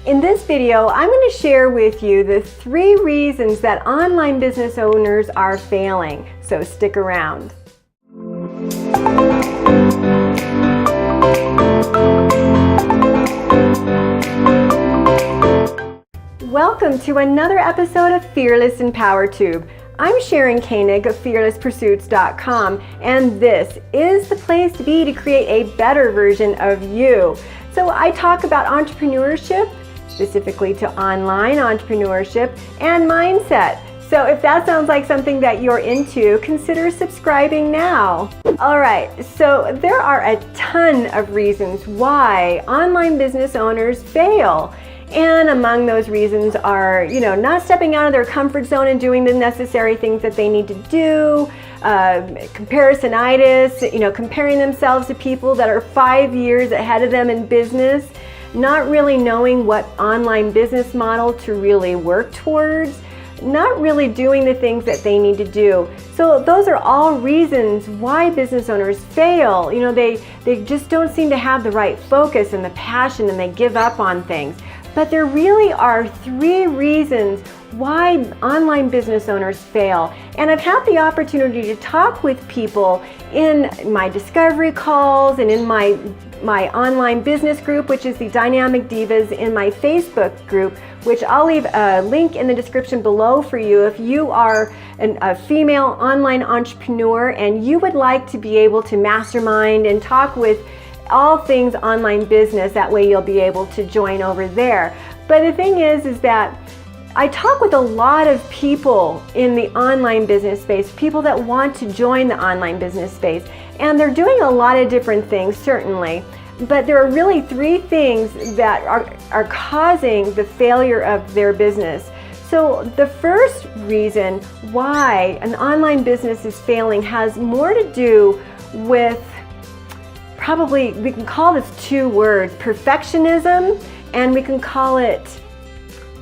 In this video, I'm going to share with you the 3 reasons that online business owners are failing, so stick around. Welcome to another episode of Fearless in PowerTube. I'm Sharon Koenig of fearlesspursuits.com, and this is the place to be to create a better version of you. So I talk about entrepreneurship, specifically to online entrepreneurship, and mindset. So if that sounds like something that you're into, consider subscribing now. All right, so there are a ton of reasons why online business owners fail. And among those reasons are, not stepping out of their comfort zone and doing the necessary things that they need to do, comparisonitis, comparing themselves to people that are 5 years ahead of them in business, not really knowing what online business model to really work towards, not really doing the things that they need to do. So those are all reasons why business owners fail. They just don't seem to have the right focus and the passion, and they give up on things. But there really are 3 reasons why online business owners fail. And I've had the opportunity to talk with people in my discovery calls and in my online business group, which is the Dynamic Divas, in my Facebook group, which I'll leave a link in the description below for you if you are a female online entrepreneur and you would like to be able to mastermind and talk with all things online business. That way you'll be able to join over there. But the thing is that I talk with a lot of people in the online business space, people that want to join the online business space, and they're doing a lot of different things, certainly. But there are really 3 things that are causing the failure of their business. So the first reason why an online business is failing has more to do with, probably, we can call this 2 words, perfectionism, and we can call it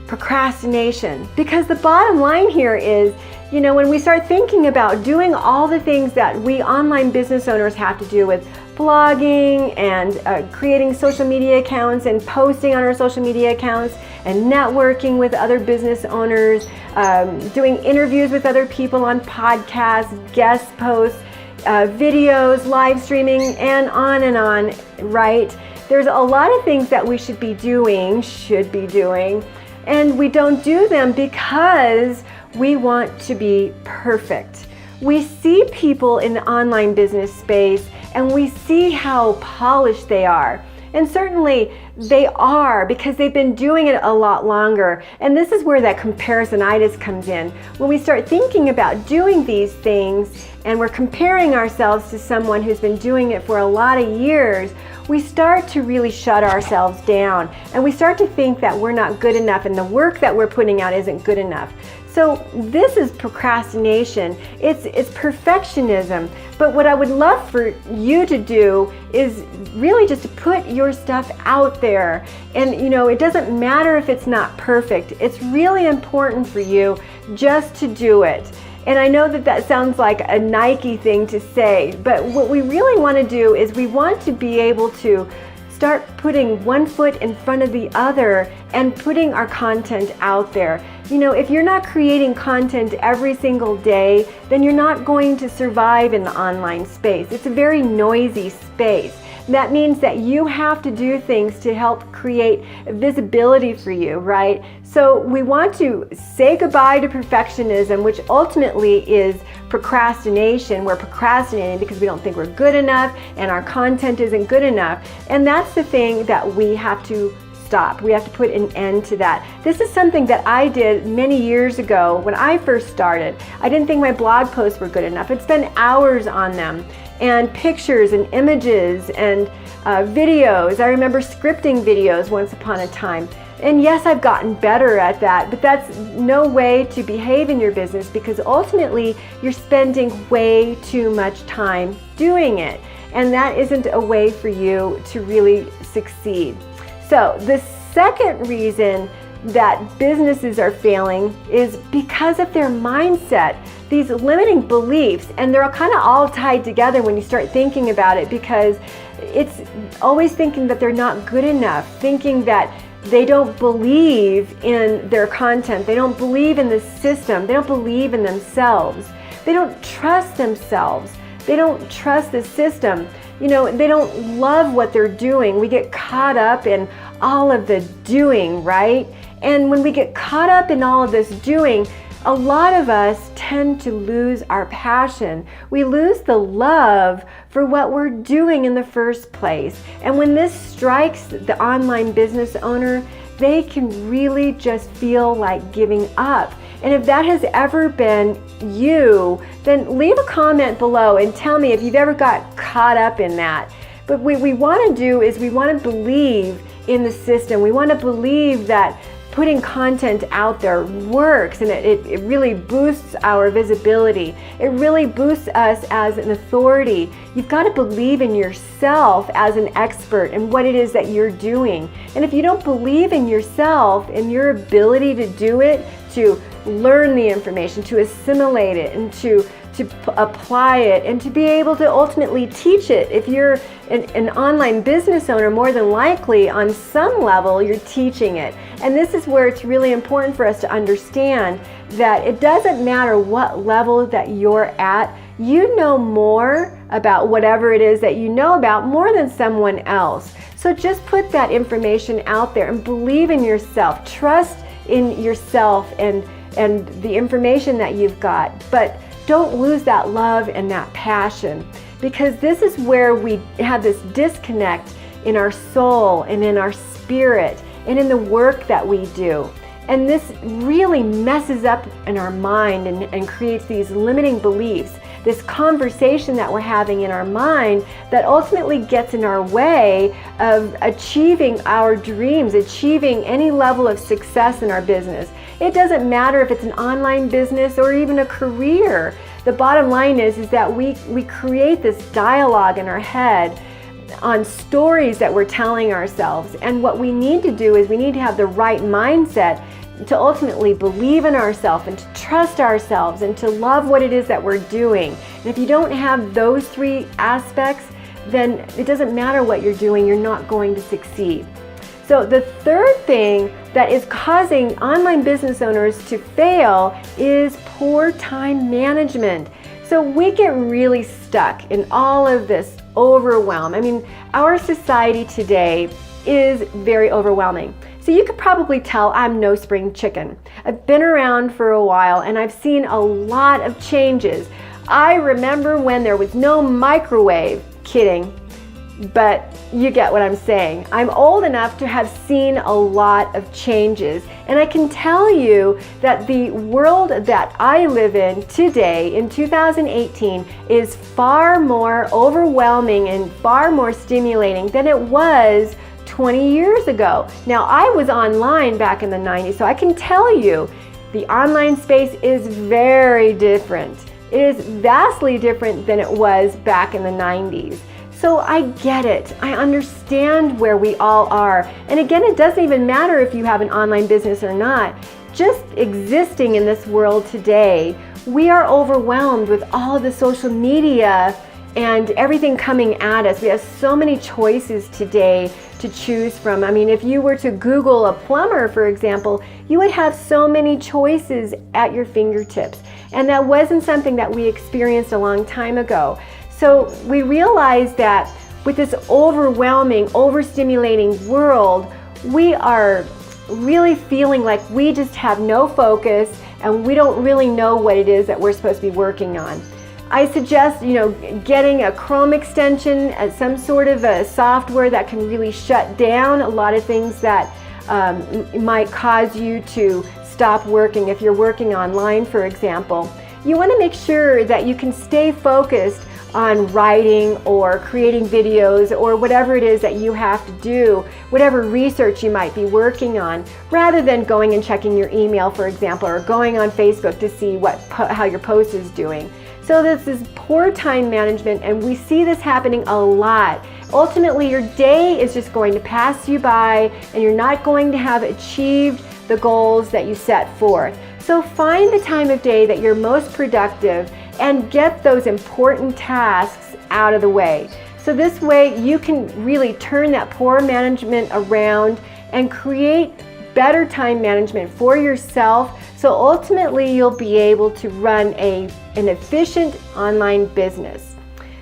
procrastination. Because the bottom line here is, when we start thinking about doing all the things that we online business owners have to do with blogging and creating social media accounts and posting on our social media accounts and networking with other business owners, doing interviews with other people on podcasts, guest posts, videos, live streaming, and on, right? There's a lot of things that we should be doing, and we don't do them because we want to be perfect. We see people in the online business space and we see how polished they are. And certainly they are, because they've been doing it a lot longer. And this is where that comparisonitis comes in. When we start thinking about doing these things and we're comparing ourselves to someone who's been doing it for a lot of years, we start to really shut ourselves down. And we start to think that we're not good enough and the work that we're putting out isn't good enough. So this is procrastination. It's perfectionism. But what I would love for you to do is really just to put your stuff out there. And it doesn't matter if it's not perfect. It's really important for you just to do it. And I know that sounds like a Nike thing to say, but what we really want to do is we want to be able to start putting one foot in front of the other and putting our content out there. If you're not creating content every single day, then you're not going to survive in the online space. It's a very noisy space. That means that you have to do things to help create visibility for you, right? So we want to say goodbye to perfectionism, which ultimately is procrastination. We're procrastinating because we don't think we're good enough and our content isn't good enough. And that's the thing that we have to stop. We have to put an end to that. This is something that I did many years ago when I first started. I didn't think my blog posts were good enough. I'd spend hours on them, and pictures and images and videos. I remember scripting videos once upon a time. And yes, I've gotten better at that, but that's no way to behave in your business, because ultimately you're spending way too much time doing it. And that isn't a way for you to really succeed. So the second reason that businesses are failing is because of their mindset, these limiting beliefs, and they're kind of all tied together when you start thinking about it, because it's always thinking that they're not good enough, thinking that They don't believe in their content. They don't believe in the system. They don't believe in themselves. They don't trust themselves. They don't trust the system. You know, they don't love what they're doing. We get caught up in all of the doing, right? And when we get caught up in all of this doing, a lot of us tend to lose our passion. We lose the love for what we're doing in the first place. And when this strikes the online business owner, they can really just feel like giving up. And if that has ever been you, then leave a comment below and tell me if you've ever got caught up in that. But what we want to do is we want to believe in the system. We want to believe that putting content out there works, and it really boosts our visibility. It really boosts us as an authority. You've got to believe in yourself as an expert and what it is that you're doing. And if you don't believe in yourself and your ability to do it, to learn the information, to assimilate it, and to apply it, and to be able to ultimately teach it. If you're an online business owner, more than likely on some level you're teaching it. And this is where it's really important for us to understand that it doesn't matter what level that you're at, you know more about whatever it is that you know about more than someone else. So just put that information out there and believe in yourself, trust in yourself and the information that you've got. But don't lose that love and that passion, because this is where we have this disconnect in our soul and in our spirit and in the work that we do. And this really messes up in our mind and creates these limiting beliefs, this conversation that we're having in our mind that ultimately gets in our way of achieving our dreams, achieving any level of success in our business. It doesn't matter if it's an online business or even a career. The bottom line is that we create this dialogue in our head on stories that we're telling ourselves. And what we need to do is we need to have the right mindset to ultimately believe in ourselves and to trust ourselves and to love what it is that we're doing. And if you don't have those three aspects, then it doesn't matter what you're doing, you're not going to succeed. So the third thing that is causing online business owners to fail is poor time management. So we get really stuck in all of this overwhelm. I mean, our society today is very overwhelming. So you could probably tell I'm no spring chicken. I've been around for a while and I've seen a lot of changes. I remember when there was no microwave. Kidding. But you get what I'm saying. I'm old enough to have seen a lot of changes, and I can tell you that the world that I live in today in 2018 is far more overwhelming and far more stimulating than it was 20 years ago. Now, I was online back in the 90s, so I can tell you the online space is very different. It is vastly different than it was back in the 90s. So I get it. I understand where we all are. And again, it doesn't even matter if you have an online business or not. Just existing in this world today, we are overwhelmed with all of the social media and everything coming at us. We have so many choices today to choose from. I mean, if you were to Google a plumber, for example, you would have so many choices at your fingertips. And that wasn't something that we experienced a long time ago. So we realize that with this overwhelming, overstimulating world, we are really feeling like we just have no focus and we don't really know what it is that we're supposed to be working on. I suggest, getting a Chrome extension as some sort of a software that can really shut down a lot of things that might cause you to stop working if you're working online, for example. You want to make sure that you can stay focused on writing or creating videos or whatever it is that you have to do, whatever research you might be working on, rather than going and checking your email, for example, or going on Facebook to see how your post is doing. So this is poor time management, and we see this happening a lot. Ultimately, your day is just going to pass you by and you're not going to have achieved the goals that you set forth. So find the time of day that you're most productive and get those important tasks out of the way. So this way you can really turn that poor management around and create better time management for yourself, so ultimately you'll be able to run an efficient online business.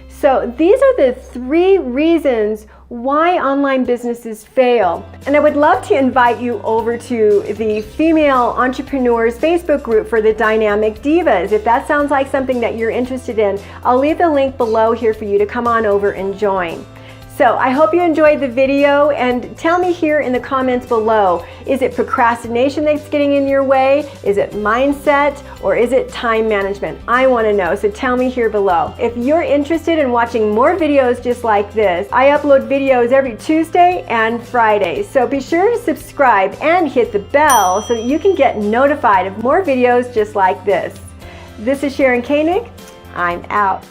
So these are the 3 reasons why online businesses fail. And I would love to invite you over to the Female Entrepreneurs Facebook group for the Dynamic Divas. If that sounds like something that you're interested in, I'll leave the link below here for you to come on over and join. So I hope you enjoyed the video, and tell me here in the comments below, is it procrastination that's getting in your way? Is it mindset, or is it time management? I want to know, so tell me here below. If you're interested in watching more videos just like this, I upload videos every Tuesday and Friday. So be sure to subscribe and hit the bell so that you can get notified of more videos just like this. This is Sharon Koenig. I'm out.